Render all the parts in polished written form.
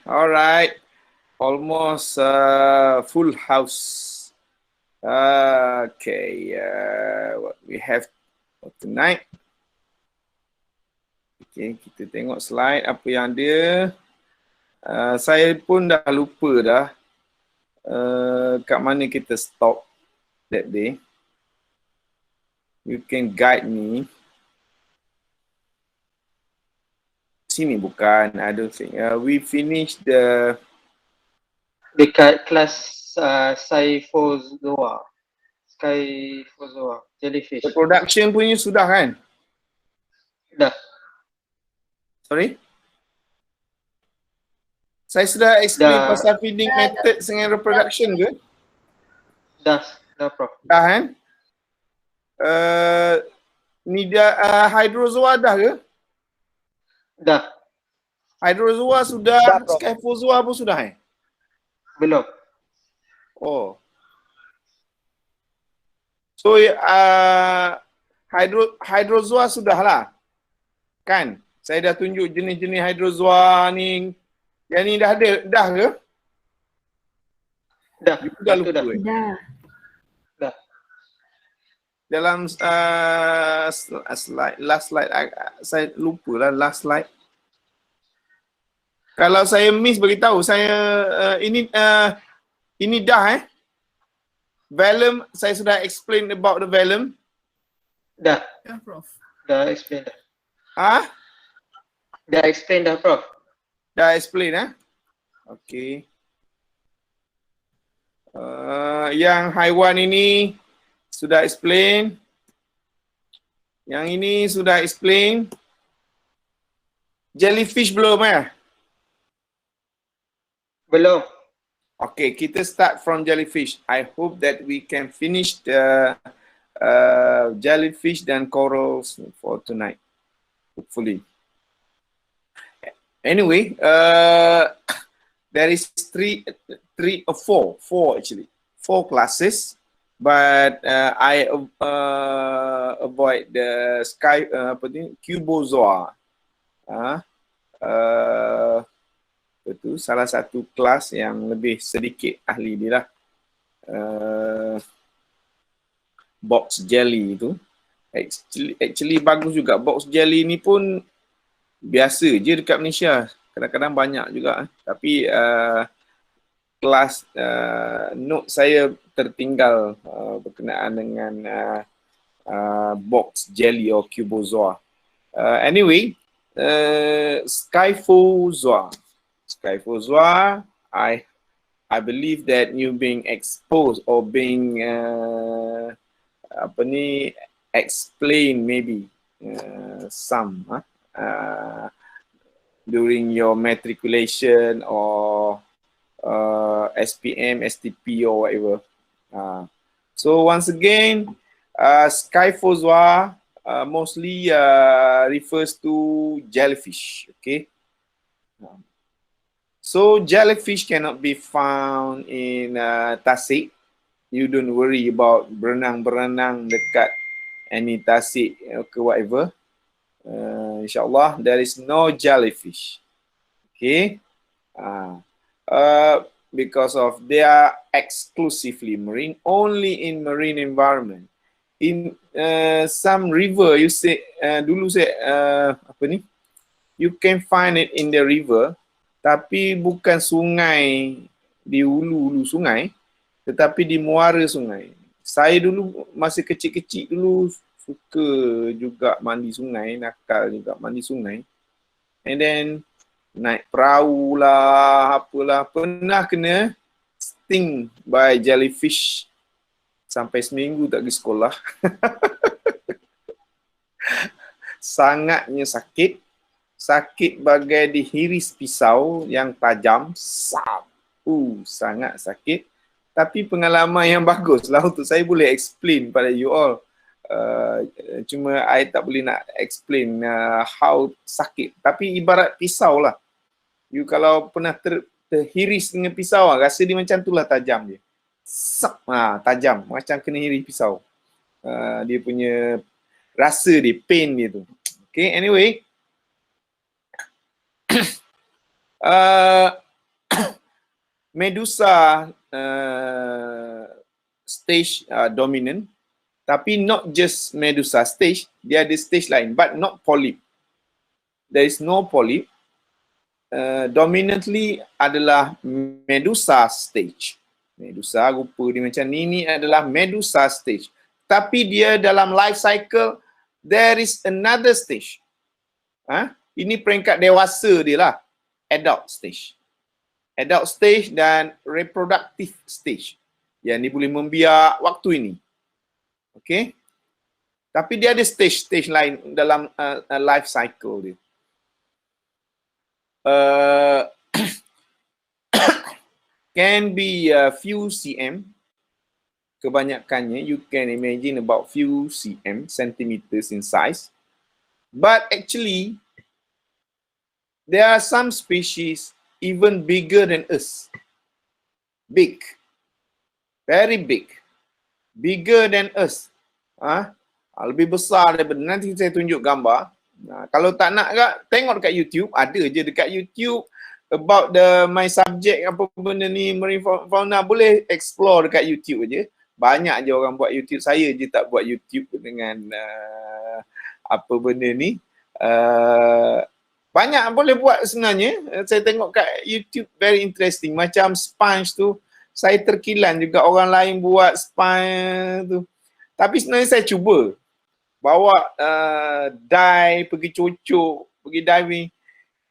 Alright, almost full house. Okay, what we have for tonight. Okay, kita tengok slide apa yang ada. Saya pun dah lupa dah kat mana kita stop that day. You can guide me. Sini bukan, I don't think. We finished the... Dekat kelas Skyphozoa, jellyfish. The production punya sudah kan? Dah. Sorry? Saya sudah explain pasal feeding method dengan reproduction ke? Dah Prof. Dah kan? Ni dah hydrozoa dah ke? Dah. Hydrozoa sudah, Scyphozoa pun sudah Belum. Oh. So hydrozoa sudah lah. Kan? Saya dah tunjuk jenis-jenis hydrozoa ni. Yang ni dah ada, dah ke? Dah. You dah lupa. Dah. Dalam slide, last slide, saya lupa lah last slide. Kalau saya miss beritahu, saya ini dah Vellum, saya sudah explain about the vellum. Dah. Ya, Prof. Dah explain dah. Dah explain dah, Prof. Dah explain Okay. Yang haiwan ini sudah explain. Yang ini sudah explain. Jellyfish belum Belum. Okay, kita start from jellyfish. I hope that we can finish the jellyfish dan corals for tonight. Hopefully. Anyway, there is three or four actually. 4 classes, but I avoid the cubozoa. Itu salah satu kelas yang lebih sedikit ahli dia lah. Box jelly itu. Actually bagus juga. Box jelly ni pun biasa je dekat Malaysia. Kadang-kadang banyak juga. Tapi kelas note saya tertinggal berkenaan dengan box jelly or cubozoa. Anyway, Scyphozoa. Scyphozoa, I believe that you being exposed or being explain maybe some during your matriculation or SPM, STP or whatever. So once again, Scyphozoa mostly refers to jellyfish. Okay. So jellyfish cannot be found in tasik. You don't worry about berenang-berenang dekat any tasik ke whatever. InsyaAllah there is no jellyfish. Okay. Because of they are exclusively marine, only in marine environment. In some river, you say dulu saya you can find it in the river. Tapi bukan sungai di hulu sungai, tetapi di muara sungai. Saya dulu masih kecil-kecil dulu suka juga mandi sungai, nakal juga mandi sungai. And then naik perahu lah, apalah, pernah kena sting by jellyfish sampai seminggu tak pergi sekolah. Sangatnya sakit. Sakit bagai dihiris pisau yang tajam. Sangat sakit. Tapi pengalaman yang bagus lah untuk saya boleh explain pada you all. Cuma I tak boleh nak explain how sakit. Tapi ibarat pisau lah. You kalau pernah terhiris dengan pisau, rasa dia macam tu lah tajam dia. Tajam. Macam kena hiris pisau. Dia punya rasa dia, pain dia tu. Okay, anyway. medusa stage dominant, tapi not just medusa stage, dia ada stage lain, but not polyp. There is no polyp. Dominantly adalah medusa stage. Medusa rupa dia macam ni adalah medusa stage. Tapi dia dalam life cycle, there is another stage. Ini peringkat dewasa dia lah. Adult stage. Adult stage dan reproductive stage. Yang dia boleh membiak waktu ini. Okay. Tapi dia ada stage-stage lain dalam life cycle dia. Can be a few cm. Kebanyakannya, you can imagine about few centimeters in size. But actually, there are some species even bigger than us. Big. Very big. Bigger than us. Lebih besar daripada, nanti saya tunjuk gambar. Kalau tak nak ke, tengok dekat YouTube. Ada je dekat YouTube about my subject, apa benda ni, marine fauna. Boleh explore dekat YouTube je. Banyak je orang buat YouTube. Saya je tak buat YouTube dengan apa benda ni. Banyak boleh buat sebenarnya. Saya tengok kat YouTube, very interesting. Macam sponge tu, saya terkilan juga orang lain buat sponge tu. Tapi sebenarnya saya cuba bawa dive, pergi cucuk, pergi diving.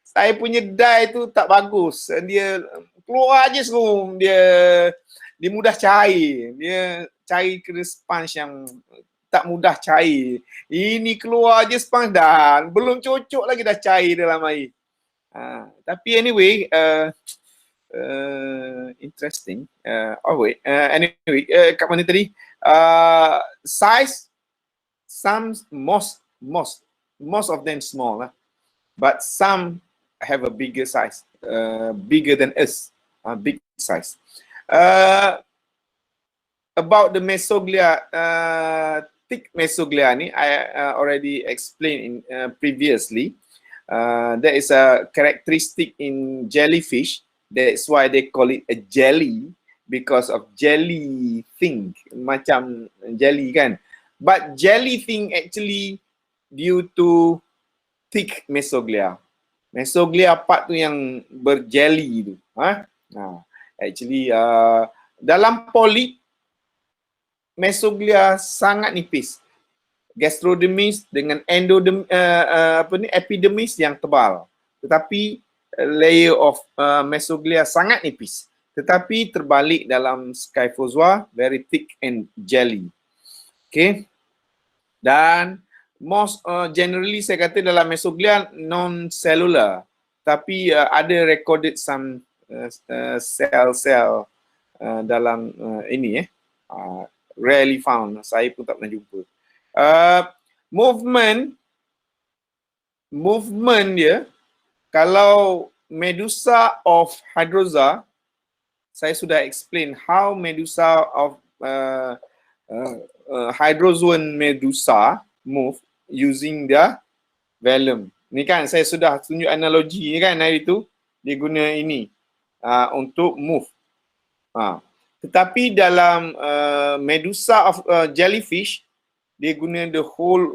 Saya punya dive tu tak bagus. Dia keluar je semua. Dia mudah cair. Dia cari kena sponge yang tak mudah cair. Ini keluar je sponge dah. Belum cucuk lagi dah cair dalam air. Tapi anyway, interesting. Anyway, kat mana tadi? Size, most of them small, but some have a bigger size, bigger than us, big size. About the mesoglia, thick mesoglia ni, I already explained in previously. There is a characteristic in jellyfish. That's why they call it a jelly, because of jelly thing, macam jelly kan. But jelly thing actually due to thick mesoglia. Mesoglia part tu yang berjelly tu. Actually dalam polyp, mesoglia sangat nipis. Gastrodermis dengan epidermis yang tebal. Tetapi layer of mesoglia sangat nipis. Tetapi terbalik dalam Scyphozoa, very thick and jelly. Okay. Dan most generally saya kata dalam mesoglia non-cellular. Tapi ada recorded some cell dalam ini rarely found. Saya pun tak pernah jumpa. Movement dia, kalau Medusa of hydrozoa, saya sudah explain how Medusa of hydrozoan Medusa move using the velum. Ni kan saya sudah tunjuk analogi ni kan hari tu, dia guna ini untuk move. Tetapi dalam Medusa of jellyfish, dia guna the whole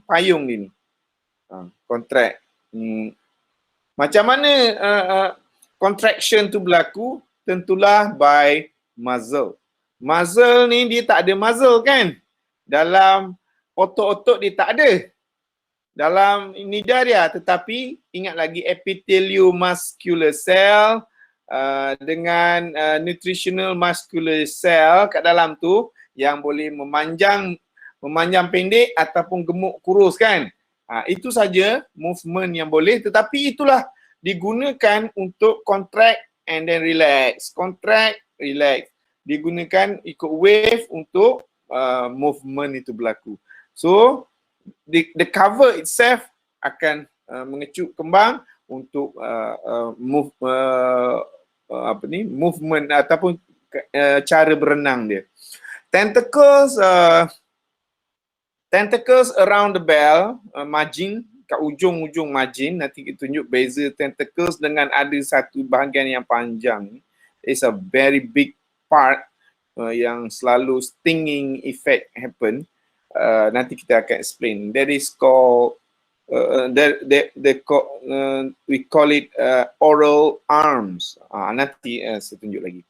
payung dia ni. Contract. Macam mana contraction tu berlaku? Tentulah by muzzle. Muzzle ni dia tak ada muzzle kan? Dalam otot-otot dia tak ada. Dalam nida dia, tetapi ingat lagi epitheliomuscular cell dengan nutritional muscular cell kat dalam tu yang boleh memanjang pendek ataupun gemuk kurus kan. Itu saja movement yang boleh, tetapi itulah digunakan untuk contract and then relax. Contract, relax. Digunakan ikut wave untuk movement itu berlaku. So the cover itself akan mengecut kembang untuk movement ataupun cara berenang dia. Tentacles around the bell, margin, kat ujung-ujung margin, nanti kita tunjuk beza tentacles dengan ada satu bahagian yang panjang. is a very big part yang selalu stinging effect happen. Nanti kita akan explain. That is called we call it oral arms. Nanti saya tunjuk lagi.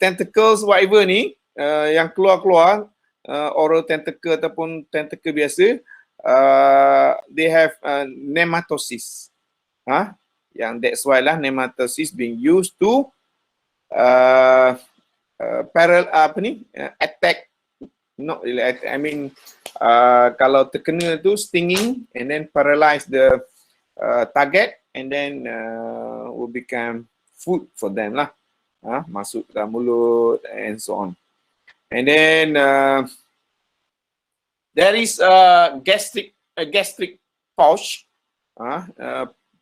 Tentacles whatever ni yang keluar-keluar, oral tentacle ataupun tentacle biasa, they have nematosis. That's why lah nematosis being used to attack. Not really, I mean kalau terkena tu stinging and then paralyze the target and then will become food for them lah. Masuk dalam mulut and so on. And then there is a gastric pouch,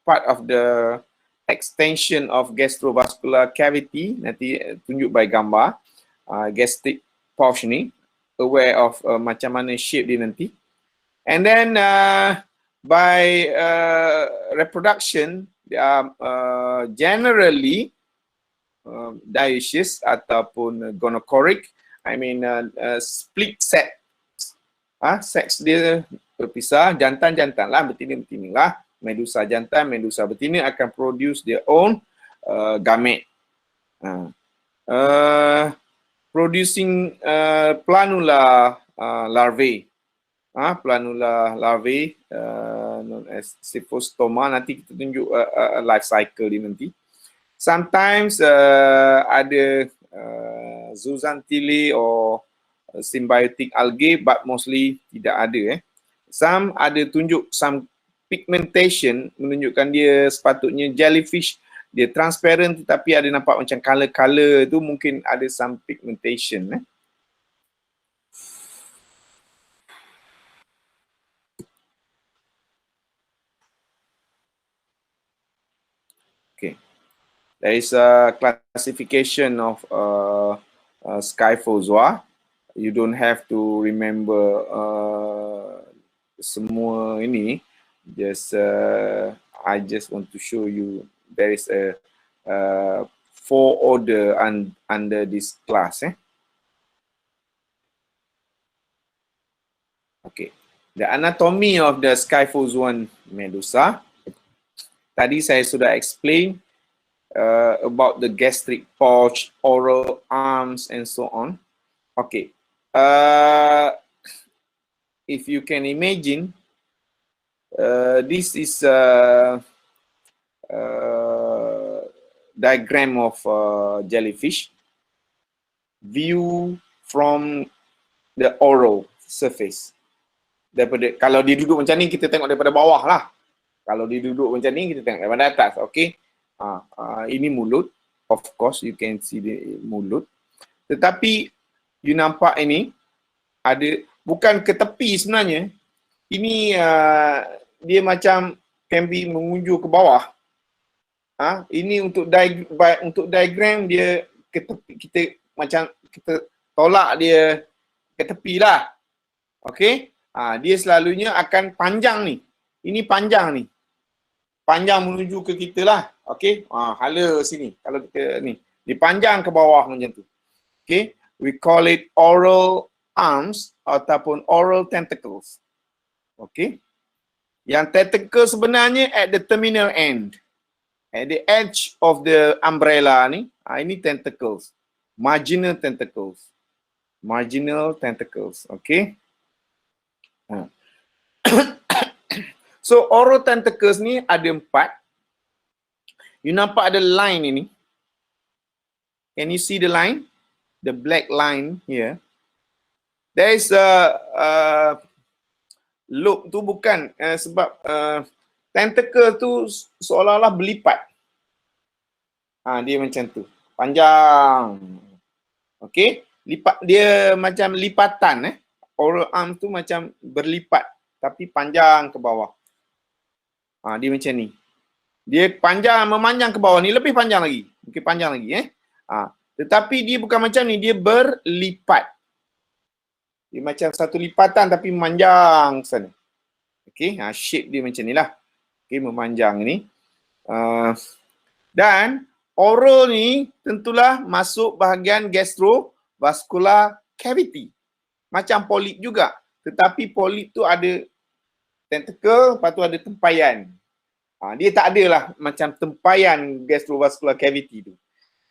part of the extension of gastrovascular cavity. Nanti tunjuk by gambar. Gastric pouch ni, aware of macam mana shape dia nanti. And then by reproduction, they are generally dioecious ataupun gonochoric. I mean split sex. Seks dia berpisah, jantan-jantan lah, betina-betina lah. Medusa jantan, medusa betina akan produce their own gamete. Producing planula larvae. Planula larvae known as Cephostoma. Nanti kita tunjuk life cycle dia nanti. Sometimes ada zooxanthellae or symbiotic algae, but mostly tidak ada. Some ada tunjuk some pigmentation, menunjukkan dia sepatutnya jellyfish, dia transparent tetapi ada nampak macam color-color tu, mungkin ada some pigmentation. Okay, there is a classification of Scyphozoa. You don't have to remember semua ini. Just I just want to show you there is a 4 order under this class. Okay, the anatomy of the Scyphozoan medusa. Tadi saya sudah explain about the gastric pouch, oral arms, and so on. Okay. If you can imagine, this is a diagram of jellyfish view from the oral surface. Daripada, kalau dia duduk macam ni, kita tengok daripada bawah lah. Kalau dia duduk macam ni, kita tengok daripada atas. Okay. Ini mulut. Of course, you can see the mulut. Tetapi you nampak ini ada, bukan ke tepi sebenarnya. Ini dia macam can be mengunjur ke bawah. Ini untuk diagram dia ke tepi, kita macam kita tolak dia ke tepi lah. Okey. Dia selalunya akan panjang ni. Ini panjang ni. Panjang menuju ke kita lah. Okey. Hala sini. Kalau kita ni, dipanjang ke bawah macam tu. Okey. We call it oral arms ataupun oral tentacles. Okay. Yang tentacle sebenarnya at the terminal end. At the edge of the umbrella ni. Ini tentacles. Marginal tentacles. Marginal tentacles. Okay. So oral tentacles ni ada 4. You nampak ada line ini. Can you see the line? The black line here. There is a loop tu bukan sebab tentacle tu seolah-olah berlipat. Dia macam tu. Panjang. Okey, lipat dia macam lipatan Oral arm tu macam berlipat tapi panjang ke bawah. Dia macam ni. Dia panjang memanjang ke bawah ni, lebih panjang lagi. Mungkin panjang lagi tetapi dia bukan macam ni, dia berlipat. Dia macam satu lipatan tapi memanjang ke sana. Okey, shape dia macam ni lah. Okey, memanjang ni. Dan oral ni tentulah masuk bahagian gastrovascular cavity. Macam polip juga. Tetapi polip tu ada tentacle, lepas tu ada tempayan. Dia tak adalah macam tempayan gastrovascular cavity tu.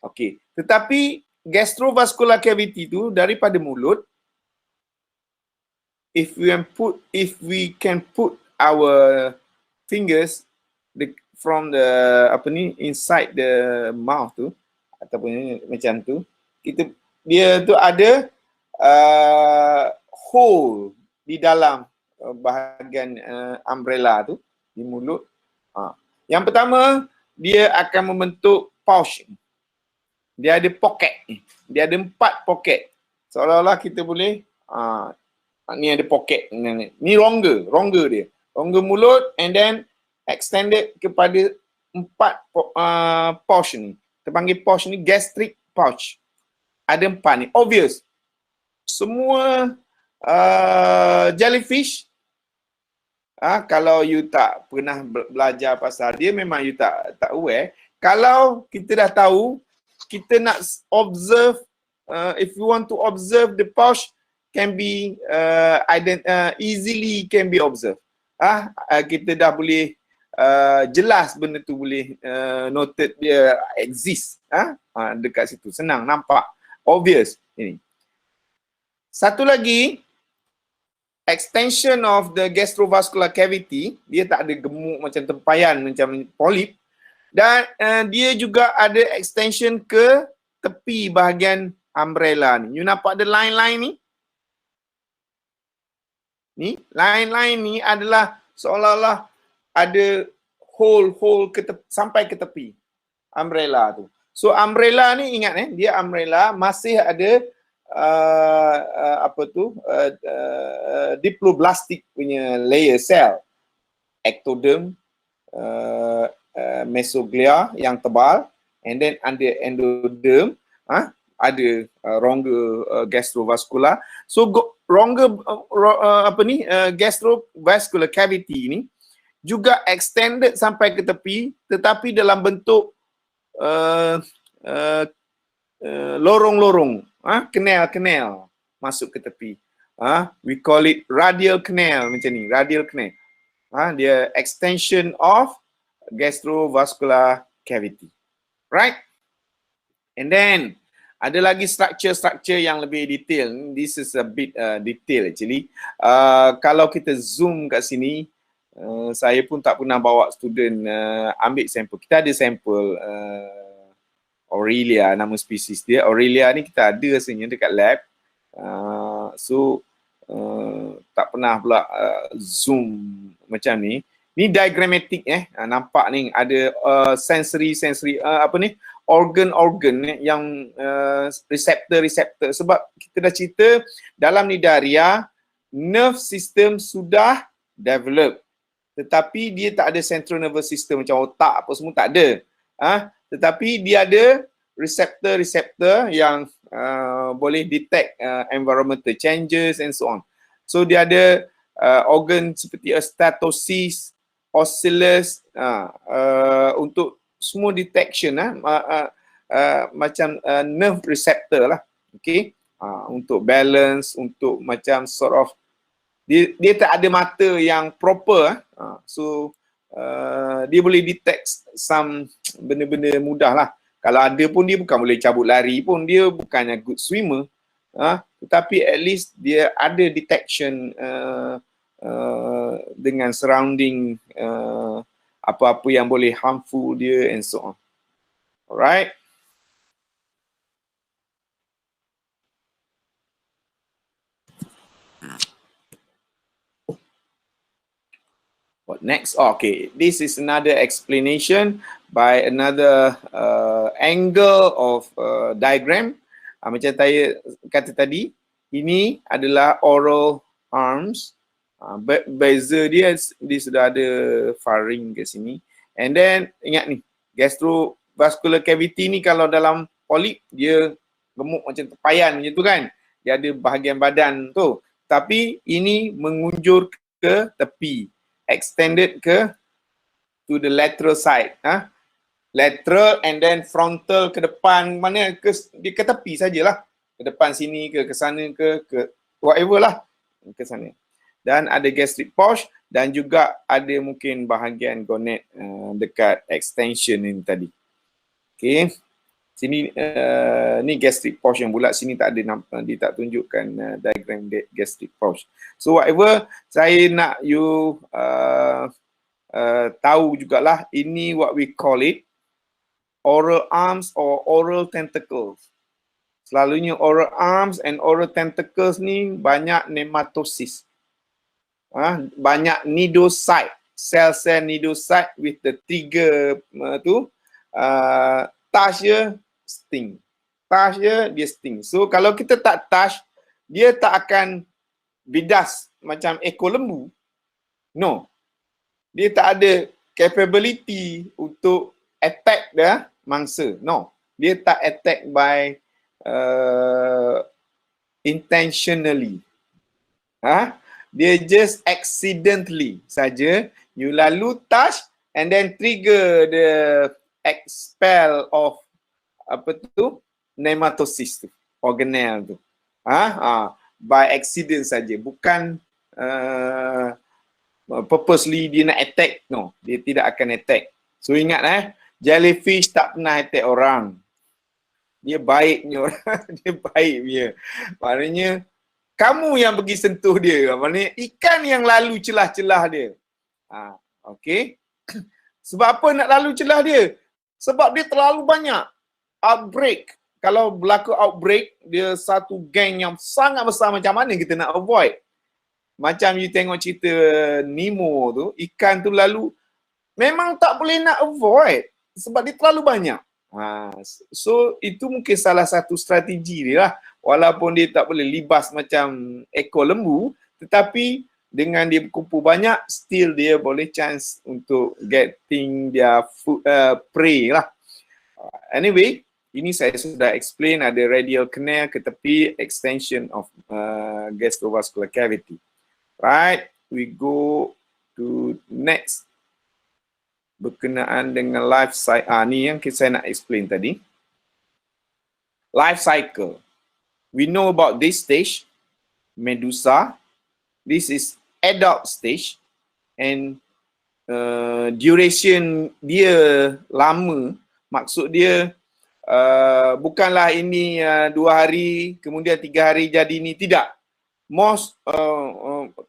Okey. Tetapi gastrovascular cavity tu daripada mulut, if we can put our fingers from the inside the mouth tu ataupun macam tu, dia tu ada hole di dalam bahagian umbrella tu di mulut. Yang pertama, dia akan membentuk pouch. Dia ada pocket ni. Dia ada 4 pocket. Seolah-olah kita boleh ni ada pocket. Ni rongga dia. Rongga mulut and then extended kepada 4 pouch ni. Kita panggil pouch ni gastric pouch. Ada 4 ni. Obvious. Semua jellyfish, kalau you tak pernah belajar pasal dia, memang you tak aware. Kalau kita dah tahu, kita nak observe, if you want to observe the pouch, can be easily can be observed. Kita dah boleh jelas benda tu boleh noted dia exist. Dekat situ senang nampak, obvious ini. Satu lagi, extension of the gastrovascular cavity, dia tak ada gemuk macam tempayan macam polip, dan dia juga ada extension ke tepi bahagian umbrella ni. You nampak ada line-line ni? Ni, line-line ni adalah seolah-olah ada hole sampai ke tepi umbrella tu. So umbrella ni ingat dia umbrella masih ada diploblastic punya layer cell, ectoderm, mesoglia yang tebal, and then under endoderm ada rongga gastrovascular. So rongga gastrovascular cavity ni juga extended sampai ke tepi, tetapi dalam bentuk lorong-lorong, canal masuk ke tepi. We call it radial canal macam ni, radial canal. Dia extension of gastrovascular cavity. Right? And then ada lagi structure yang lebih detail. This is a bit detail actually. Kalau kita zoom kat sini, saya pun tak pernah bawa student ambil sampel. Kita ada sampel Aurelia, nama spesies dia. Aurelia ni kita ada rasanya dekat lab. Tak pernah pula zoom macam ni. Ni diagrammatic nampak ni ada sensory organ yang receptor. Sebab kita dah cerita dalam Cnidaria, nerve system sudah develop, tetapi dia tak ada central nervous system macam otak apa semua, tak ada. Tetapi dia ada receptor yang boleh detect environmental changes and so on. So dia ada organ seperti statosis, oscillus untuk semua detection macam nerve receptor lah. Okay, untuk balance, untuk macam sort of dia tak ada mata yang proper. So dia boleh detect some benda-benda mudah lah. Kalau ada pun dia bukan boleh cabut lari pun, dia bukannya good swimmer. Tetapi at least dia ada detection dengan surrounding apa-apa yang boleh harmful dia and so on. Alright. What next? Okay, this is another explanation by another angle of diagram. Macam saya kata tadi, ini adalah oral arms. Beza dia sudah ada faring ke sini. And then ingat ni, gastrovascular cavity ni kalau dalam polip dia gemuk macam tempayan macam tu kan. Dia ada bahagian badan tu. Tapi ini mengunjur ke tepi, extended to the lateral side. lateral and then frontal ke depan, mana ke tepi sajalah. Ke depan sini ke sana ke whatever lah, ke sana. Dan ada gastric pouch dan juga ada mungkin bahagian gonad dekat extension ini tadi. Okay. Sini ni gastric pouch yang bulat, sini tak ada dia tak tunjukkan diagram gastric pouch. So whatever, saya nak you tahu jugalah, ini what we call it oral arms or oral tentacles. Selalunya oral arms and oral tentacles ni banyak nematosis. Banyak nidocyte, cell nidocyte with the trigger touch je sting. Touch je dia sting. So kalau kita tak touch, dia tak akan bidas macam ekor lembu. No. Dia tak ada capability untuk attack dah mangsa. No. Dia tak attack by intentionally. Dia just accidentally saja. You lalu touch and then trigger the expel of nematosis tu, organelle tu. By accident saja, bukan purposely dia nak attack. No, dia tidak akan attack. So ingat jellyfish tak pernah attack orang. Dia baiknya orang, dia baik dia. Maknanya kamu yang pergi sentuh dia, maknanya ikan yang lalu celah-celah dia. Okey. Sebab apa nak lalu celah dia? Sebab dia terlalu banyak. Outbreak. Kalau berlaku outbreak, dia satu geng yang sangat besar, macam mana kita nak avoid? Macam you tengok cerita Nemo tu, ikan tu lalu memang tak boleh nak avoid sebab dia terlalu banyak. So itu mungkin salah satu strategi dia lah. Walaupun dia tak boleh libas macam ekor lembu, tetapi dengan dia berkumpul banyak, still dia boleh chance untuk getting their food, prey lah. Anyway, ini saya sudah explain, ada radial canal ke tepi, extension of gastrovascular cavity. Right, we go to next. Berkenaan dengan life cycle. Ni yang saya nak explain tadi. Life cycle. We know about this stage, medusa. This is adult stage and duration dia lama. Maksud dia bukanlah ini 2 hari kemudian 3 hari jadi ni, tidak. Most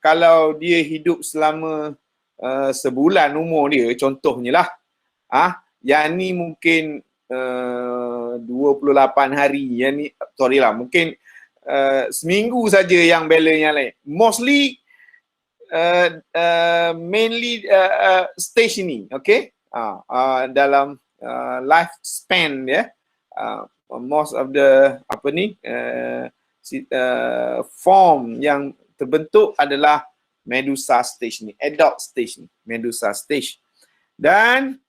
kalau dia hidup selama sebulan umur dia, contohnya lah, yang ni mungkin 28 hari, yang ni sorry lah, mungkin seminggu saja yang bela yang lain. Mostly mainly stage ini, okay? Dalam lifespan dia, most of the form yang terbentuk adalah medusa stage ni, adult stage ni, medusa stage. Dan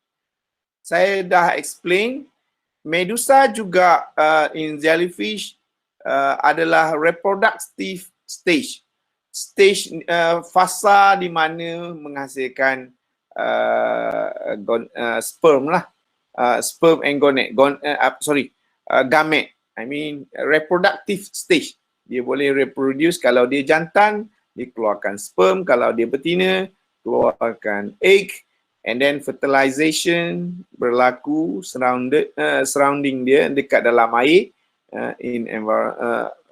saya dah explain, medusa juga in jellyfish adalah reproductive stage. Stage fasa di mana menghasilkan sperm lah, sperm and gonad, gamete. I mean reproductive stage. Dia boleh reproduce. Kalau dia jantan, dia keluarkan sperm. Kalau dia betina, keluarkan egg. And then fertilization berlaku surrounding dia, dekat dalam air,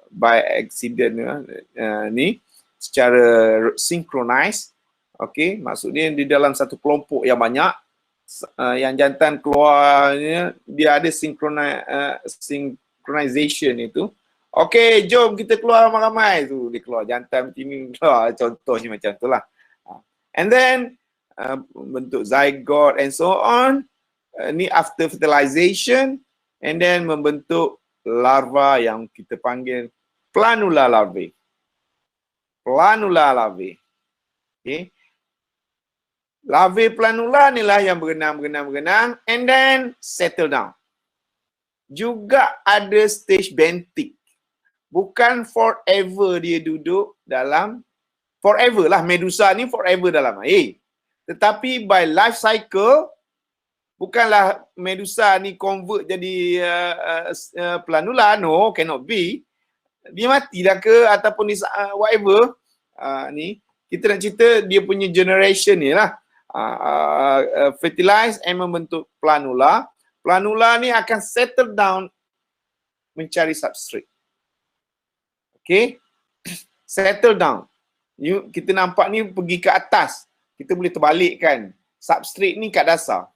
by accident ni, secara synchronized. Okay, maksudnya di dalam satu kelompok yang banyak, yang jantan keluarnya, dia ada synchronization itu. Okay, jom kita keluar ramai-ramai tu, dia keluar jantan betina keluar, contohnya macam tu lah. And then bentuk zygote and so on, ni after fertilization, and then membentuk larva yang kita panggil planula larvae. Planula larvae. Okay. Larvae planula ni lah yang berenang and then settle down. Juga ada stage benthic. Bukan forever dia duduk dalam, forever lah, medusa ni forever dalam air. Tetapi by life cycle, Bukanlah medusa ni convert jadi planula. No, cannot be. Dia mati dah ke ataupun whatever. Ni kita nak cerita dia punya generation ni lah. Fertilize and membentuk planula. Planula ni akan settle down mencari substrate. Okay. Settle down. Kita nampak ni pergi ke atas. Kita boleh terbalikkan. Substrate ni kat dasar.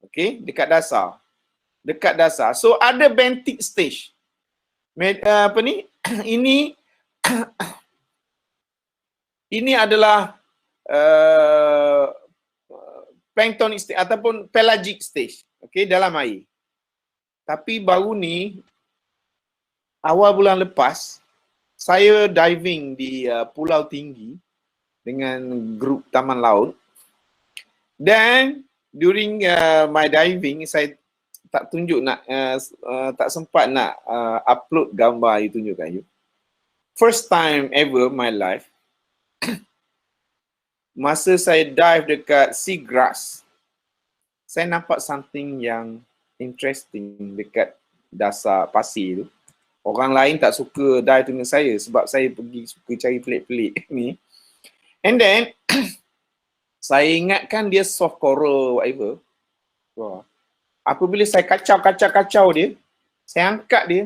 Okay, dekat dasar. Dekat dasar. So ada benthic stage. Apa ni? Ini adalah planktonic stage ataupun pelagic stage. Okay, dalam air. Tapi baru ni, awal bulan lepas, saya diving di Pulau Tinggi dengan grup Taman Laut. Dan during my diving, saya tak tunjuk tak sempat nak upload gambar you tunjukkan you. First time ever my life, masa saya dive dekat seagrass, saya nampak something yang interesting dekat dasar pasir tu. Orang lain tak suka dive dengan saya sebab saya pergi suka cari pelik-pelik ni. And then saya ingatkan dia soft coral whatever. Wah. Apabila saya kacau dia, saya angkat dia,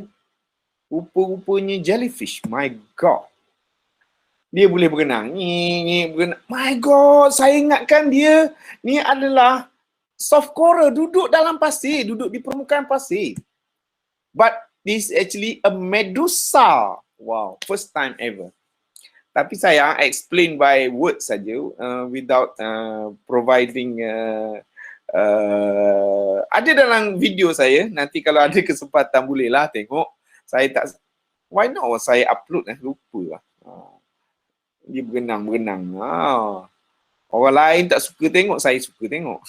rupa-rupanya jellyfish. My God. Dia boleh berenang. Berenang. My God, saya ingatkan dia ni adalah soft coral duduk dalam pasir, duduk di permukaan pasir. But this is actually a medusa. Wow, first time ever. Tapi saya explain by words saja without providing ada dalam video saya. Nanti kalau ada kesempatan bolehlah tengok. Saya tak, why not saya upload lupa lah. Dia berenang. Orang lain tak suka tengok, saya suka tengok.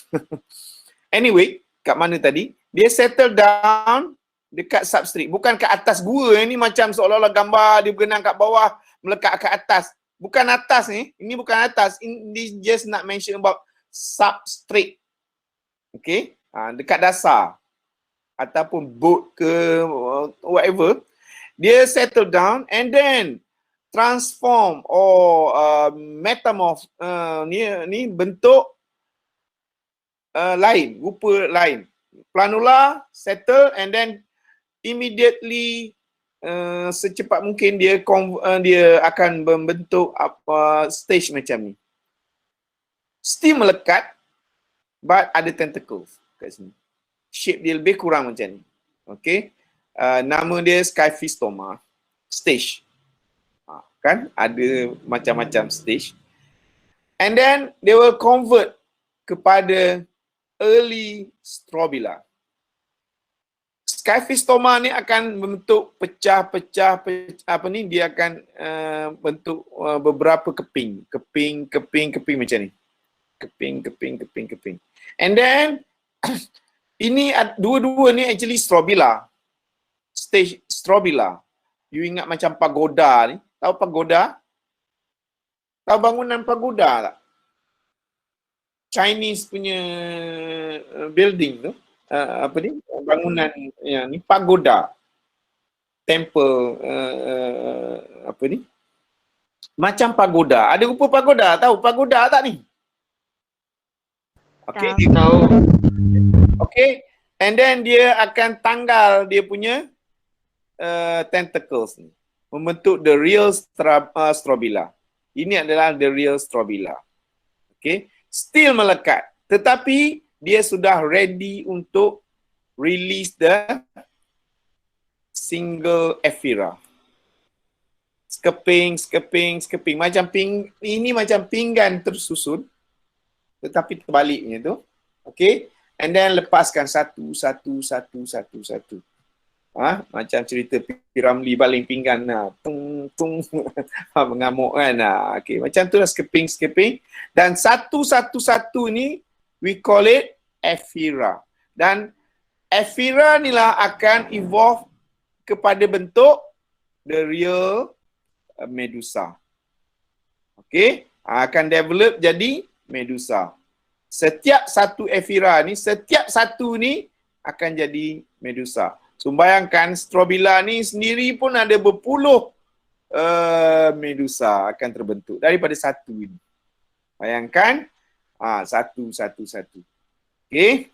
Anyway, kat mana tadi? Dia settle down dekat substrate. Bukan kat atas gua. Ini macam seolah-olah gambar dia berenang kat bawah, melekat ke atas. Bukan atas ni. Ini bukan atas. Ini just nak mention about substrate. Okay. Dekat dasar. Ataupun boat ke whatever. Dia settle down and then transform or metamorph. Ni bentuk lain. Rupa lain. Planula settle and then immediately secepat mungkin dia akan membentuk stage macam ni. Still melekat but ada tentacles kat sini. Shape dia lebih kurang macam ni. Okay. Nama dia Scyphistoma stage. Kan ada macam-macam stage. And then they will convert kepada early strobila. Scyphistoma ni akan membentuk pecah-pecah apa ni, dia akan bentuk beberapa keping macam ni. Keping. And then ini dua-dua ni actually strobila. Stage strobila. You ingat macam pagoda ni? Tahu pagoda? Tahu bangunan pagoda tak? Chinese punya building tu. Apa ni? Bangunan yang ni pagoda. Temple apa ni? Macam pagoda. Ada rupa pagoda. Tahu pagoda tak ni? Okay. Tahu. Okay. And then dia akan tanggal dia punya tentacles ni. Membentuk the real strobila. Ini adalah the real strobila. Okay. Still melekat. Tetapi dia sudah ready untuk release the single ephira. Skeping. Macam ini macam pinggan tersusun. Tetapi terbaliknya tu. Okay. And then lepaskan satu. Macam cerita Piramli baling pinggan. Tung. Mengamuk kan. Okay. Macam tu lah skeping. Dan satu ni we call it ephira. Dan ephira ni lah akan evolve kepada bentuk the real medusa. Okay. Akan develop jadi medusa. Setiap satu ephira ni, setiap satu ni akan jadi medusa. So bayangkan strobila ni sendiri pun ada berpuluh medusa akan terbentuk daripada satu ini. Bayangkan satu. Okey.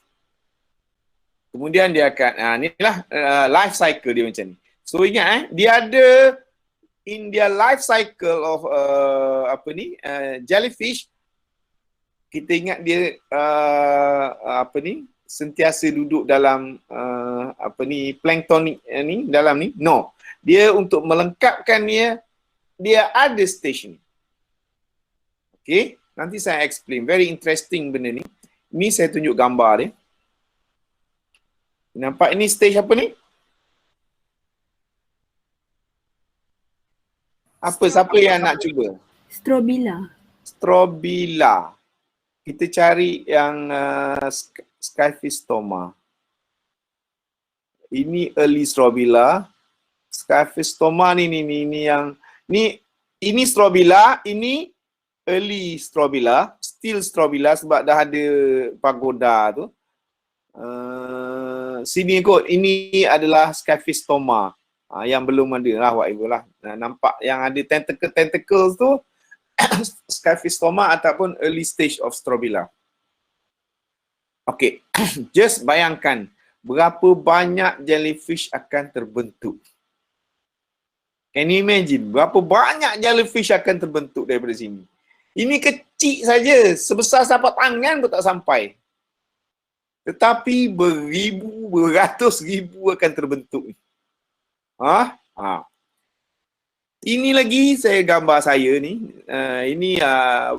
Kemudian dia akan inilah life cycle dia macam ni. So ingat dia ada in their life cycle of jellyfish, kita ingat dia sentiasa duduk dalam plankton ni dalam ni. No. Dia untuk melengkapkan dia ada stage ni. Okey, nanti saya explain. Very interesting benda ni. Ni saya tunjuk gambar dia. Nampak ini stage apa ni? Siapa yang nak cuba? Strobila. Strobila. Kita cari yang Scyphistoma. Ini early Strobila. Scyphistoma ni yang ini Strobila, ini early Strobila, still Strobila sebab dah ada pagoda tu. Sini kot, ini adalah Scyphistoma. Yang belum ada lah, whatever lah. Nampak yang ada tentacles tu Scyphistoma ataupun early stage of Strobila. Okay, just bayangkan berapa banyak jellyfish akan terbentuk. Can you imagine berapa banyak jellyfish akan terbentuk daripada sini? Ini kecil saja, sebesar sapak tangan pun tak sampai. Tetapi beribu, beratus ribu akan terbentuk. Ini lagi saya gambar saya ni. Ini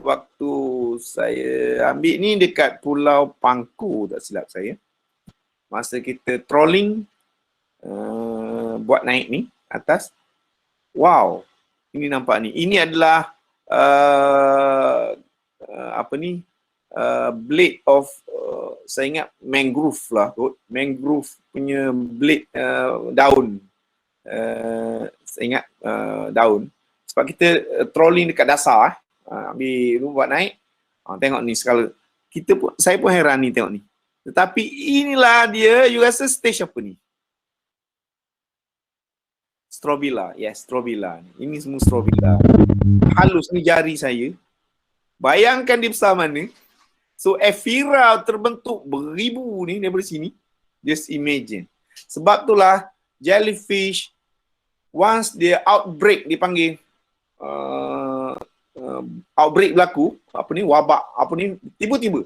waktu saya ambil ni dekat Pulau Pangku, tak silap saya. Masa kita trolling buat naik ni atas. Wow, ini nampak ni. Ini adalah blade of saya ingat mangrove lah kot. Mangrove punya blade daun. Saya ingat daun. Sebab kita trolling dekat dasar ambil buat naik. Tengok ni skala. Saya pun heran ni tengok ni. Tetapi inilah dia, you rasa stage apa ni? Strobila. Yes, Strobila. Ini semua Strobila. Halus ni jari saya. Bayangkan dia besar mana. So ephira terbentuk beribu ni daripada sini. Just imagine. Sebab itulah jellyfish once dia outbreak, dipanggil outbreak berlaku, wabak, tiba-tiba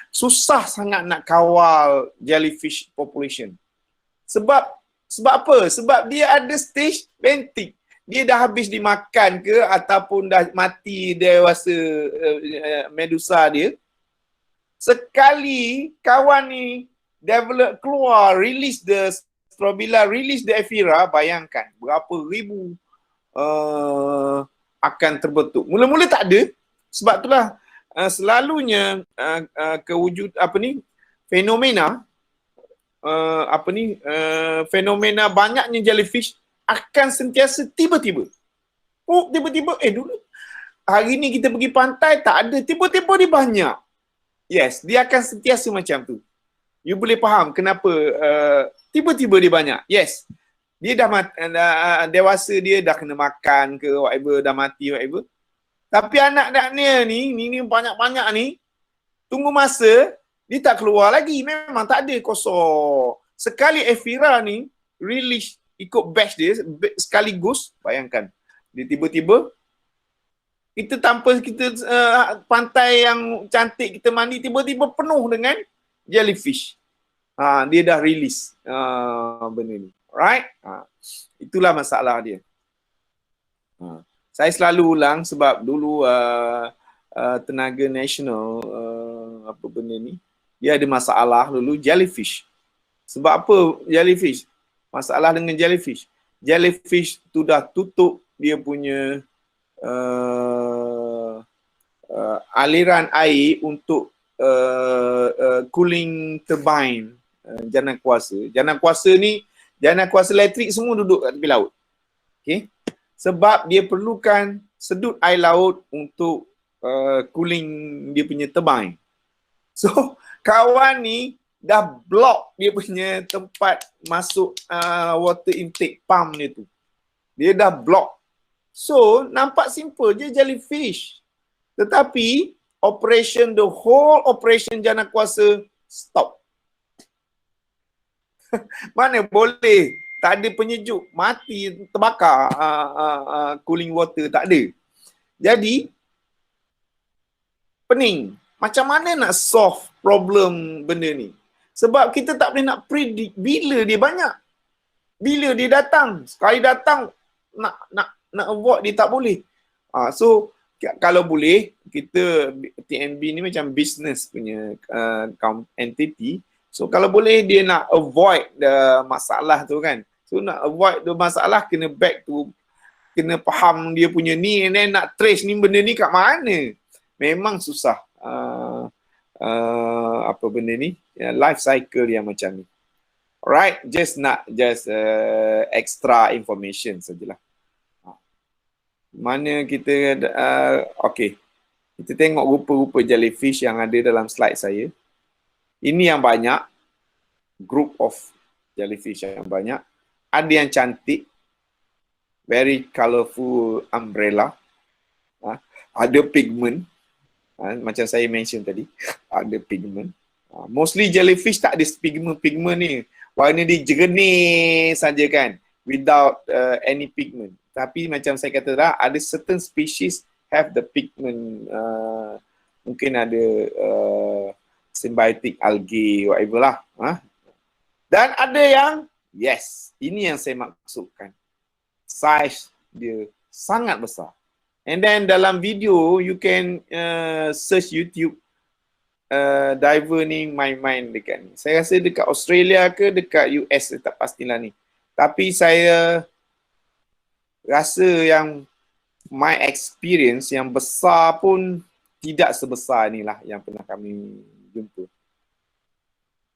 susah sangat nak kawal jellyfish population. Sebab apa? Sebab dia ada stage bentik. Dia dah habis dimakan ke ataupun dah mati dewasa medusa dia. Sekali kawan ni develop keluar, release the Strobila, release the ephira, bayangkan berapa ribu akan terbentuk. Mula-mula tak ada. Sebab itulah selalunya kewujud fenomena fenomena banyaknya jellyfish akan sentiasa tiba-tiba. Tiba-tiba dulu hari ni kita pergi pantai tak ada, tiba-tiba dia banyak. Yes, dia akan sentiasa macam tu. You boleh faham kenapa tiba-tiba dia banyak. Yes. Dia dah dewasa, dia dah kena makan ke whatever, dah mati whatever. Tapi anak-anaknya ni banyak-banyak ni, tunggu masa dia tak keluar lagi. Memang tak ada, kosong. Sekali ephira ni release ikut batch dia sekaligus, bayangkan. Dia tiba-tiba kita tanpa kita pantai yang cantik kita mandi, tiba-tiba penuh dengan jellyfish. Dia dah release benda ni. Right? Itulah masalah dia. Saya selalu ulang sebab dulu tenaga nasional apa benda ni, dia ada masalah dulu jellyfish. Sebab apa jellyfish? Masalah dengan jellyfish. Jellyfish tu dah tutup dia punya aliran air untuk cooling turbine jana kuasa. Jana kuasa ni, jana kuasa elektrik semua duduk kat tepi laut. Okey. Sebab dia perlukan sedut air laut untuk cooling dia punya turbine. So kawan ni dah block dia punya tempat masuk water intake pump dia tu. Dia dah block. So nampak simple je jellyfish. Tetapi the whole operation jana kuasa stop. Mana boleh, tak ada penyejuk, mati, terbakar cooling water, tak ada. Jadi pening. Macam mana nak solve problem benda ni? Sebab kita tak boleh nak predict bila dia banyak. Bila dia datang. Sekali datang nak avoid dia tak boleh. So kalau boleh kita TNB ni macam business punya entity. So kalau boleh dia nak avoid masalah tu kan. So nak avoid the masalah kena back to, kena faham dia punya ni, and then nak trace ni benda ni kat mana. Memang susah. Apa benda ni? Life cycle yang macam ni. Alright, just extra information sajalah. Mana kita okay. Kita tengok rupa-rupa jellyfish yang ada dalam slide saya. Ini yang banyak, group of jellyfish yang banyak. Ada yang cantik, very colourful umbrella. Ada pigment, macam saya mention tadi, ada pigment. Mostly jellyfish tak ada pigment ni. Warna dia jernih saja kan, without any pigment. Tapi macam saya kata dah, ada certain species have the pigment. Mungkin ada symbiotic algae, whatever lah. Dan ada yang, yes, ini yang saya maksudkan. Size dia sangat besar. And then dalam video, you can search YouTube diver ni main-main dekat ni. Saya rasa dekat Australia ke dekat US, saya tak pastilah ni. Tapi saya rasa yang my experience yang besar pun tidak sebesar inilah yang pernah kami jumpa.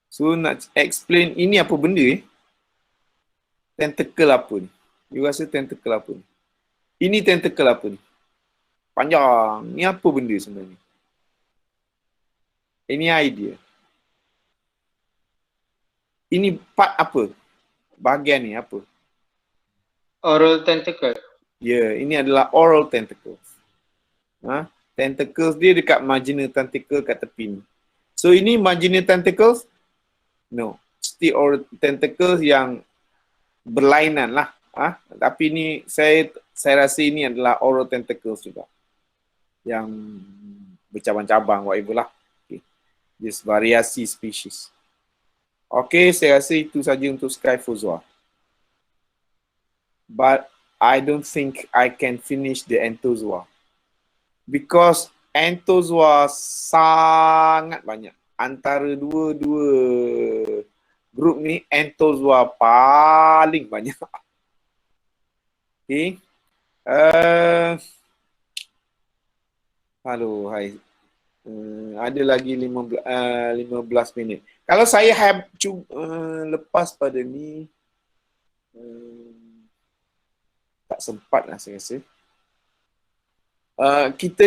So nak explain ini apa benda tentacle apa ni? You rasa tentacle apa ni? Ini tentacle apa ni? Panjang. Ni apa benda sebenarnya? Ini idea. Ini part apa? Bahagian ni apa? Oral tentacle. Ya, ini adalah oral tentacles. Tentacles dia dekat marginal tentacle kat tepi ni. So ini marginal tentacles? No. Still oral tentacles yang berlainan lah. Tapi ni saya rasa ini adalah oral tentacles juga. Yang bercabang-cabang, whatever lah. Okay. Just variasi species. Okay, saya rasa itu saja untuk Scyphozoa. But I don't think I can finish the Anthozoa. Because Anthozoa sangat banyak. Antara dua grup ni, Anthozoa paling banyak. Okay. Halo, hai. Ada lagi 15 minit. Kalau saya lepas pada ni, tak sempat lah saya rasa. Kita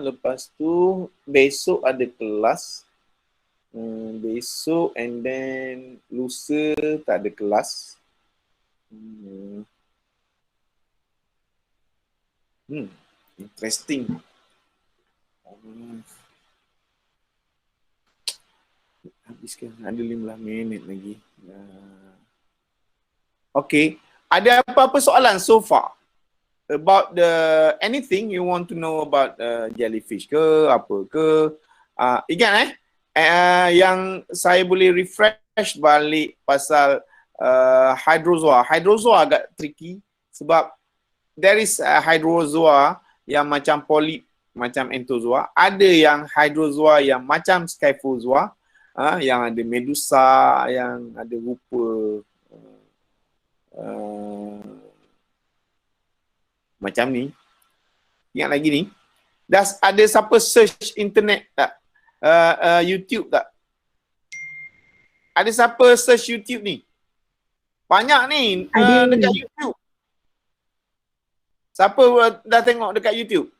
lepas tu besok ada kelas. Besok and then lusa tak ada kelas. Interesting. Habiskan, ada 15 minit lagi. Okay. Ada apa-apa soalan so far? About anything you want to know about jellyfish ke, apa ke? Ingat yang saya boleh refresh balik pasal hydrozoa. Hydrozoa agak tricky sebab there is hydrozoa yang macam polyp, macam Anthozoa. Ada yang hydrozoa yang macam Scyphozoa, yang ada medusa, yang ada rupa macam ni. Ingat lagi ni. Dah ada siapa search internet tak? YouTube tak? Ada siapa search YouTube ni? Banyak ni dekat YouTube. Siapa dah tengok dekat YouTube?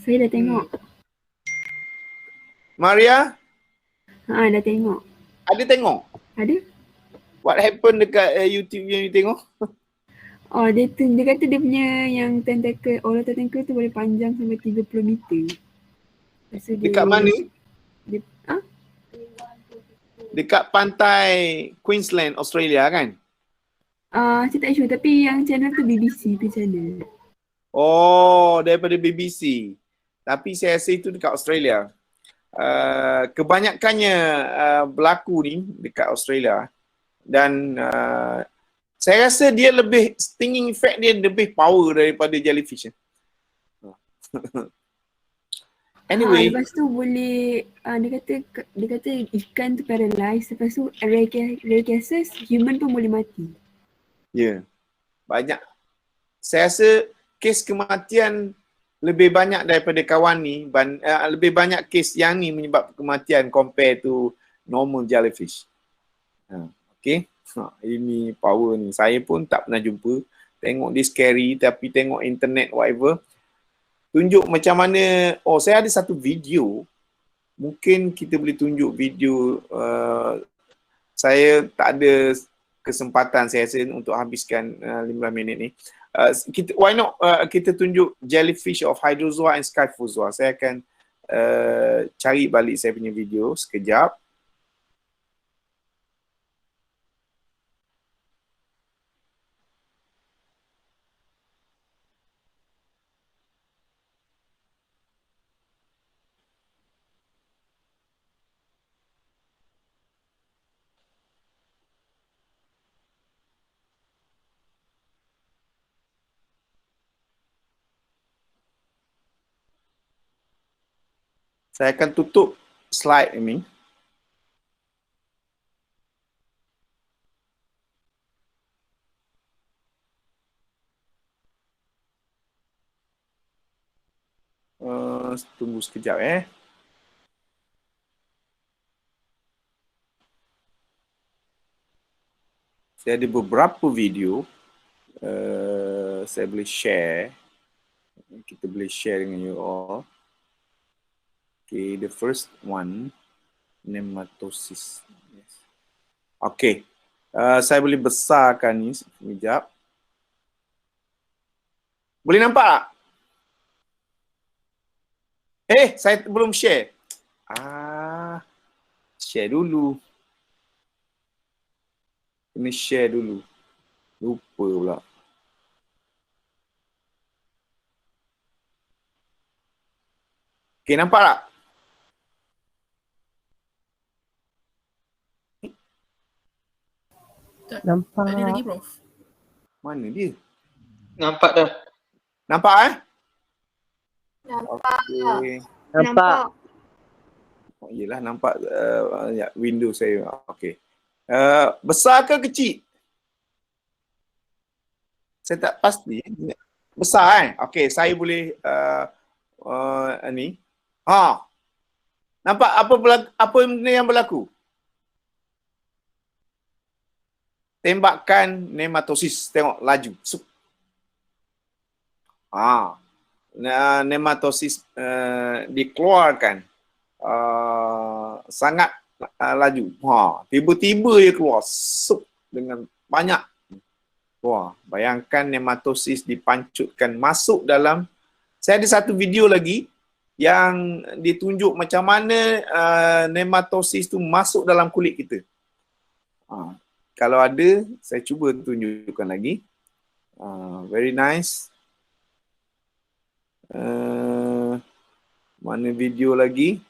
Saya dah tengok. Maria, Dah tengok. ada tengok? Ada? What happened dekat YouTube yang you tengok? Oh, dia kata dia punya yang tentacle, oral tentacle tu boleh panjang sampai 30 meter. Lepas tu dia, Dekat mana? Dia, Dekat pantai Queensland, Australia kan? saya tak sure tapi yang channel tu BBC punya channel. Oh, daripada BBC. Tapi saya rasa itu dekat Australia. Kebanyakannya berlaku ni dekat Australia. Dan saya rasa dia lebih, stinging effect dia lebih power daripada jellyfish. Anyway. Lepas tu boleh, dia kata ikan tu paralyzed. Lepas tu rare cases, human pun boleh mati. Ya. Banyak. Saya rasa kes kematian lebih banyak daripada kawan ni, lebih banyak kes yang ni menyebabkan kematian compare to normal jellyfish. Okay. Ini power ni. Saya pun tak pernah jumpa. Tengok dia scary tapi tengok internet whatever. Tunjuk macam mana. Oh, saya ada satu video. Mungkin kita boleh tunjuk video. Saya tak ada kesempatan saya rasa untuk habiskan 15 minit ni. Why not kita tunjuk jellyfish of hydrozoa and scyphozoa. Saya akan cari balik saya punya video sekejap. Saya akan tutup slide ini. Tunggu sekejap Saya ada beberapa video. Saya boleh share. Kita boleh share dengan you all. Okay, the first one, nematosis. Yes. Okay, saya boleh besarkan ni sekejap. Boleh nampak tak? Saya belum share. Share dulu. Kena share dulu. Lupa pula. Okay, nampak tak? Nampak. Tak ada lagi, Prof. Mana dia? Nampak dah. Nampak Nampak. Okay. Nampak. Oh, yelah nampak window saya. Okay. Besar ke kecil? Saya tak pasti. Besar Okay, saya boleh ni. Nampak apa yang berlaku? Tembakan nematosis. Tengok laju. Nematosis dikeluarkan sangat laju. Tiba-tiba dia keluar dengan banyak. Bayangkan nematosis dipancutkan masuk dalam. Saya ada satu video lagi yang ditunjuk macam mana nematosis tu masuk dalam kulit kita. Kalau ada, saya cuba tunjukkan lagi. Very nice. Mana video lagi?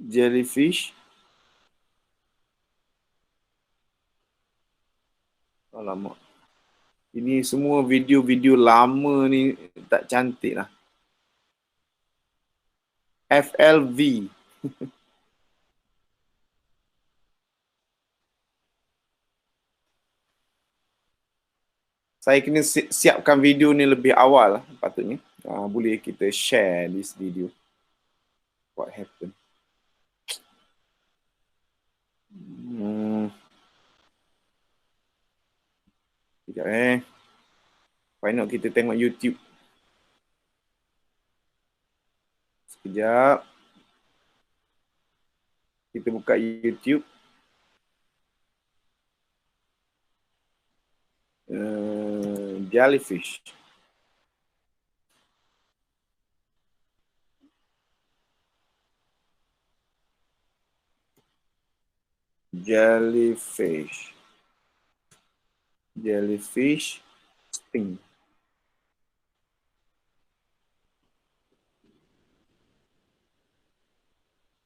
Jellyfish. Alamak. Ini semua video-video lama ni tak cantik lah. FLV. Saya kena siapkan video ni lebih awal lah, patutnya. Boleh kita share this video. What happened? Sekejap Why not kita tengok YouTube? Sekejap. Kita buka YouTube. Jellyfish. Jellyfish. Jellyfish sting.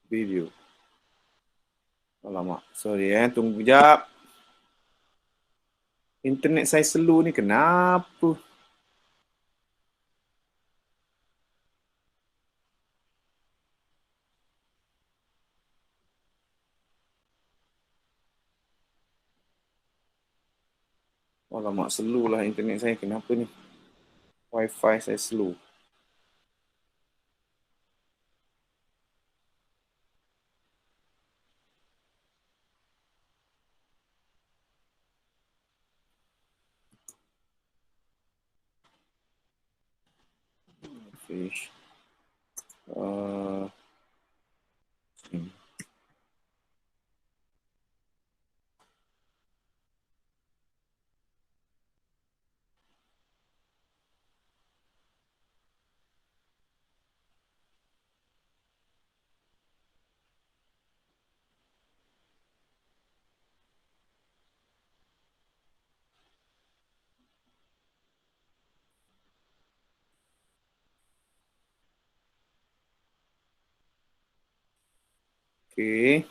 Video. Alamak, sorry tunggu kejap. Internet saya slow ni kenapa? Alamak, slow lah internet saya, kenapa ni? Wi-Fi saya slow. Fish. Okay.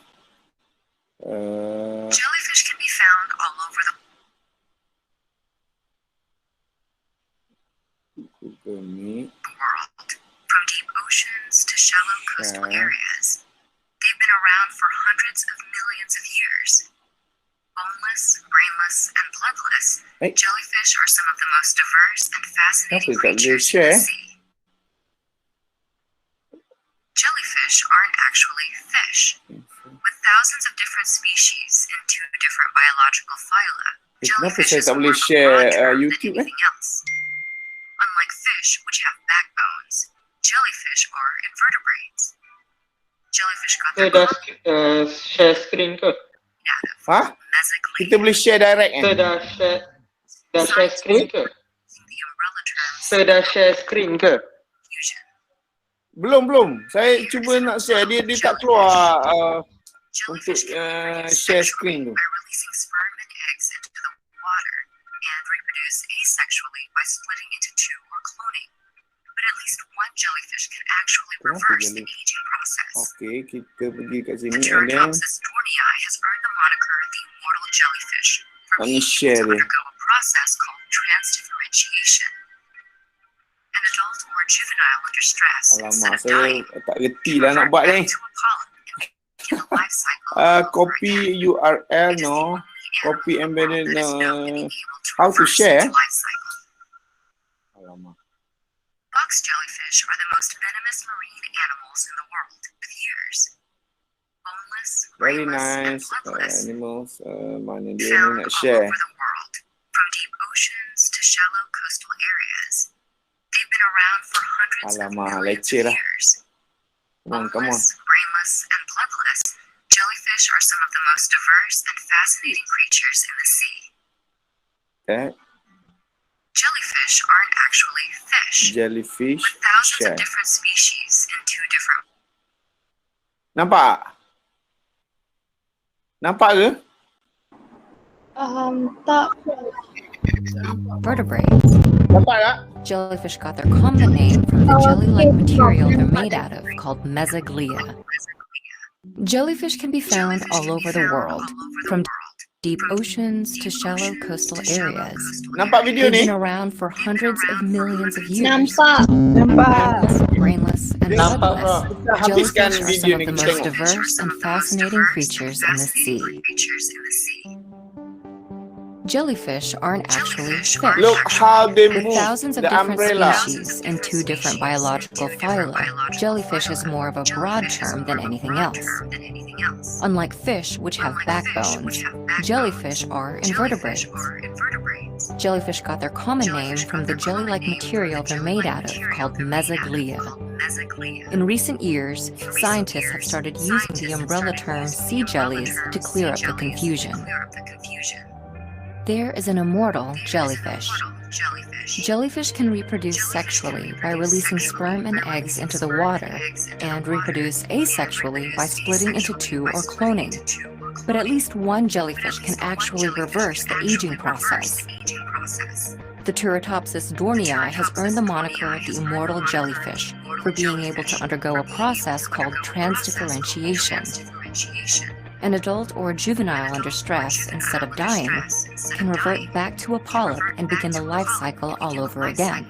Jellyfish can be found all over the world, from deep oceans to shallow coastal areas. They've been around for hundreds of millions of years. Boneless, brainless, and bloodless, jellyfish are some of the most diverse and fascinating creatures in the sea. Jellyfish aren't actually fish. With thousands of different species in 2 different biological phyla, jellyfish is more of a broad term than anything else. Unlike fish, which have backbones, jellyfish are invertebrates. Jellyfish got their share screen ke? Hah? Kita boleh share direct kan? Dah share screen ke? Share screen ke? Belum. Saya cuba nak share, dia tak keluar untuk share screen tu. By releasing sperm and eggs into the water and reproduce asexually by splitting into 2 or cloning. But at least one jellyfish can actually reverse the aging process. Okay, kita pergi kat sini The and then Turritopsis dohrnii has earned the moniker the immortal jellyfish for Let me being able share to it. undergo a process called transdifferentiation. An adult or juvenile under stress, instead alamak, of saya dying, tak reti lah nak buat ni. to a polyp and begin the life cycle all over Copy again. URL It is the no. only animal Copy in the embedded world that is known to be able to how to reverse share? its life cycle. Alamak. Box jellyfish are the most venomous marine animals in the world, with years. Boneless, Very brainless, and nice bloodless, animals. Mana dia ni found nak all share? over the world, from deep oceans to shallow coastal areas. They've been around for hundreds of Alamak, millions leceh of lah. years. Come on. Boneless, brainless, and bloodless, jellyfish are some of the most diverse and fascinating creatures in the sea. Jellyfish aren't actually fish. Jellyfish With thousands share. of different species in 2 different Nampak ke? Tak. Vertebrates. Nampak tak? Jellyfish got their common name from the jelly-like material they're made out of called mesoglia. Jellyfish can be found all over the world, from deep oceans to shallow coastal areas. Nampak video They've ni? been around for hundreds of millions of years. Nampak. Brainless and Nampak, bloodless, Kita habiskan jellyfish are video some of ni, the kita most tengok. diverse and fascinating creatures in the sea. Jellyfish aren't actually fish. Look how they With move thousands of the different umbrella. species in 2 different biological phyla, jellyfish is more of a broad term than anything else. Unlike fish, which have backbones, jellyfish are invertebrates. Jellyfish got their common name from the jelly-like material they're made out of, called mesoglia. In recent years, scientists have started using the umbrella term sea jellies to clear up the confusion. There is an immortal jellyfish. Jellyfish can reproduce sexually by releasing sperm and eggs into the water, and reproduce asexually by splitting into two or cloning. But at least one jellyfish can actually reverse the aging process. The Turritopsis dohrnii has earned the moniker the immortal jellyfish for being able to undergo a process called transdifferentiation. An adult or juvenile under stress, instead of dying, can revert back to a polyp and begin the life cycle all over again.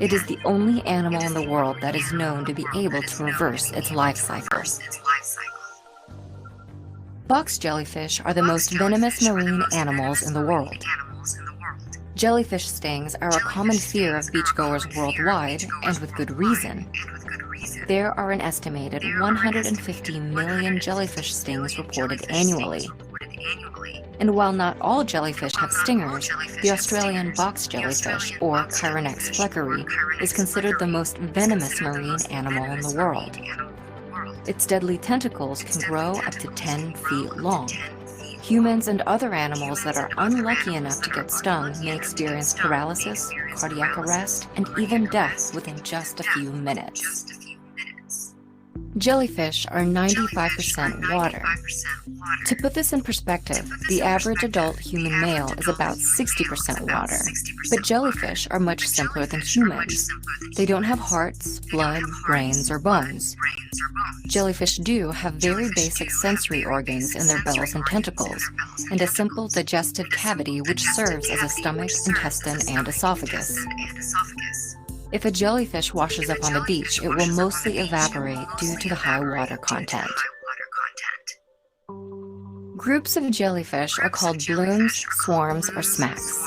It is the only animal in the world that is known to be able to reverse its life cycle. Box jellyfish are the most venomous marine animals in the world. Jellyfish stings are a common fear of beachgoers worldwide, and with good reason. There are an estimated 150 million jellyfish stings reported annually. And while not all jellyfish have stingers, the Australian box jellyfish, or Chironex fleckeri, is considered the most venomous marine animal in the world. Its deadly tentacles can grow up to 10 feet long. Humans and other animals that are unlucky enough to get stung may experience paralysis, cardiac arrest, and even death within just a few minutes. Jellyfish are 95% water. To put this in perspective, the average adult human male is about 60% water. But jellyfish are much simpler than humans. They don't have hearts, blood, brains, or bones. Jellyfish do have very basic sensory organs in their bells and tentacles, and a simple digestive cavity which serves as a stomach, intestine, and esophagus. If a jellyfish washes up on the beach, it will mostly evaporate due to the high water content. Groups of jellyfish are called blooms, swarms, or smacks.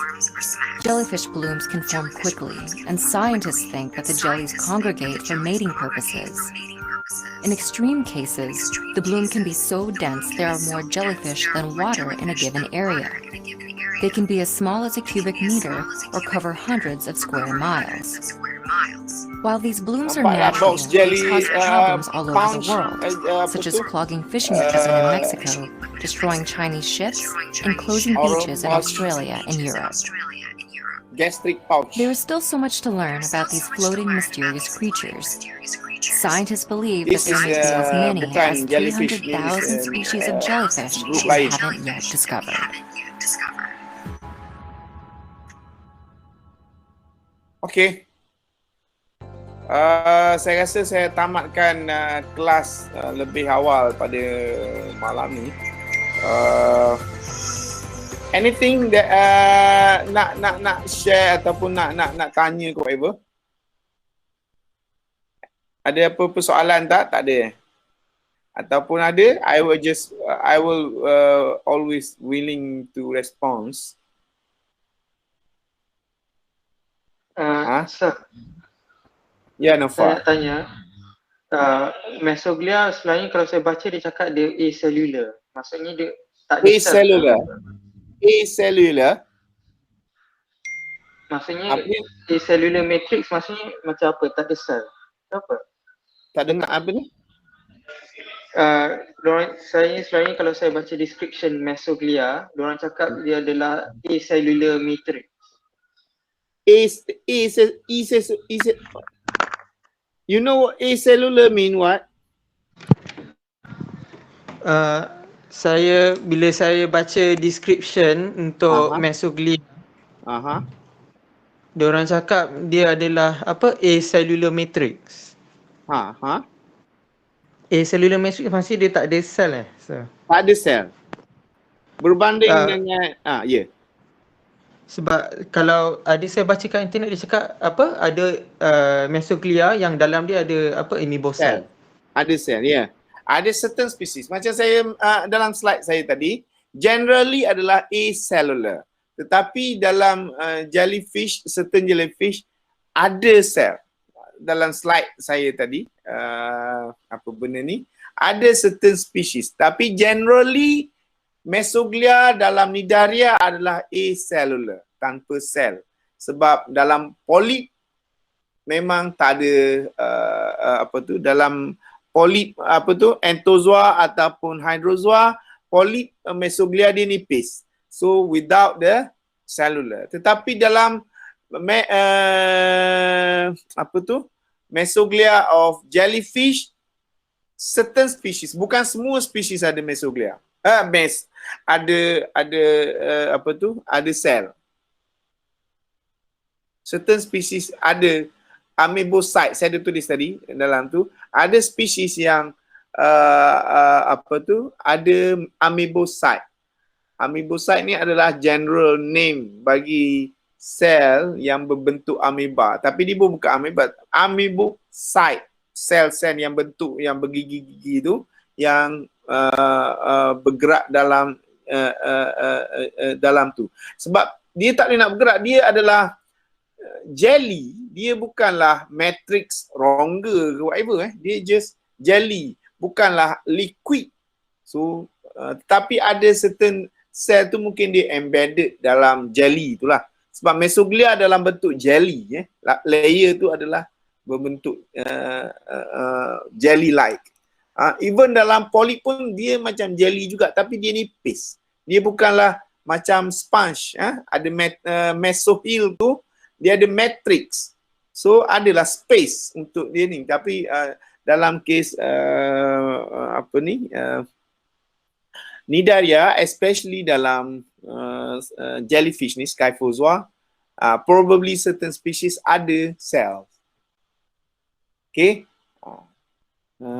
Jellyfish blooms can form quickly, and scientists think that the jellies congregate for mating purposes. In extreme cases, the bloom can be so dense there are more jellyfish than water in a given area. They can be as small as a cubic meter or cover hundreds of square miles. While these blooms are natural, they cause problems all over the world, such as clogging fishing nets in New Mexico, destroying Chinese ships, and closing beaches in Australia and Europe. Gastric pouch. There is still so much to learn about these floating mysterious creatures. Scientists believe that there may be as many as 300,000 species of jellyfish we haven't yet discovered. Okay. Saya rasa saya tamatkan kelas lebih awal pada malam ni. Anything that nak share ataupun nak tanya ke whatever? Ada apa-apa soalan tak? Tak ada. Ataupun ada, I will always willing to respond. Sir, Ya, saya Nafa. nak tanya, mesoglia sebenarnya kalau saya baca dia cakap dia acellular. Maksudnya dia tak ada sel. Acellular. Acellular. Maksudnya Apa ni? acellular matrix maksudnya macam apa? Tak ada sel. Apa? Tak dengar apa ni? Saya sebenarnya kalau saya baca description mesoglia, diorang cakap dia adalah acellular matrix. You know what acellular mean what? Bila saya baca description untuk mesoglia, diorang cakap dia adalah apa? Acellular matrix. Acellular matrix maksudnya dia tak ada sel so. Tak ada sel. Berbanding dengan ya. Sebab kalau saya baca kat internet dia cakap apa? Ada mesoglia yang dalam dia ada apa? Amebosel. Ada sel, ya. Ada certain species. Macam saya dalam slide saya tadi, generally adalah acellular. Tetapi dalam jellyfish, certain jellyfish ada sel. Dalam slide saya tadi, apa benda ni? Ada certain species. Tapi generally mesoglia dalam Cnidaria adalah acellular. tanpa sel. Sebab dalam polip memang tak ada dalam polip entozoa ataupun hydrozoa, polip mesoglia dia nipis. So without the cellular. Tetapi dalam mesoglia of jellyfish, certain species, bukan semua species ada mesoglia. Ada sel. Certain species ada amebocyte, saya ada tulis tadi dalam tu, ada species yang ada amebocyte. Amebocyte ni adalah general name bagi sel yang berbentuk ameba, tapi dia bukan ameba, amebocyte, sel-sel yang bentuk yang bergigi-gigi tu yang bergerak dalam tu. Sebab dia tak boleh nak bergerak, dia adalah jelly, dia bukanlah matrix rongga ke whatever, dia just jelly, bukanlah liquid. So tapi ada certain sel tu mungkin dia embedded dalam jelly itulah. Sebab mesoglia dalam bentuk jelly, layer tu adalah berbentuk jelly like. Even dalam polip pun dia macam jelly juga, tapi dia nipis. Dia bukanlah macam sponge. Ada mesohyl tu, dia ada matrix. So adalah space untuk dia ni. Tapi dalam kes Cnidaria, especially dalam jellyfish ni, Scyphozoa, probably certain species ada cells. Okay.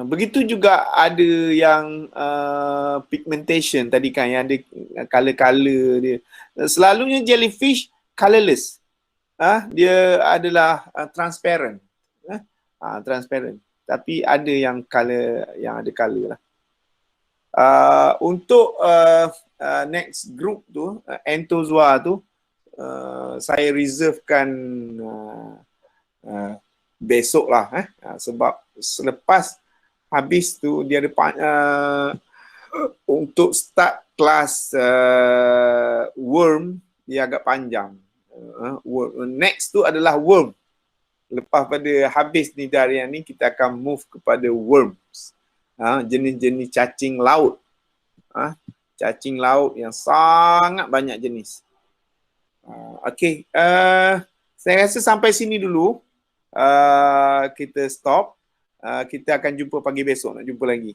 Begitu juga ada yang pigmentation tadi kan, yang ada color-color dia. Selalunya jellyfish colorless. Dia adalah transparent. Transparent. Tapi ada yang color, yang ada color lah. Untuk next group tu, entozoa tu, saya reservekan besok lah. Sebab selepas habis tu dia ada untuk start kelas worm, dia agak panjang. Next tu adalah worm. Lepas pada habis Cnidaria ni, kita akan move kepada worms. Jenis-jenis cacing laut. Cacing laut yang sangat banyak jenis. Okay. Saya rasa sampai sini dulu. Kita stop. Kita akan jumpa pagi besok. Nak jumpa lagi.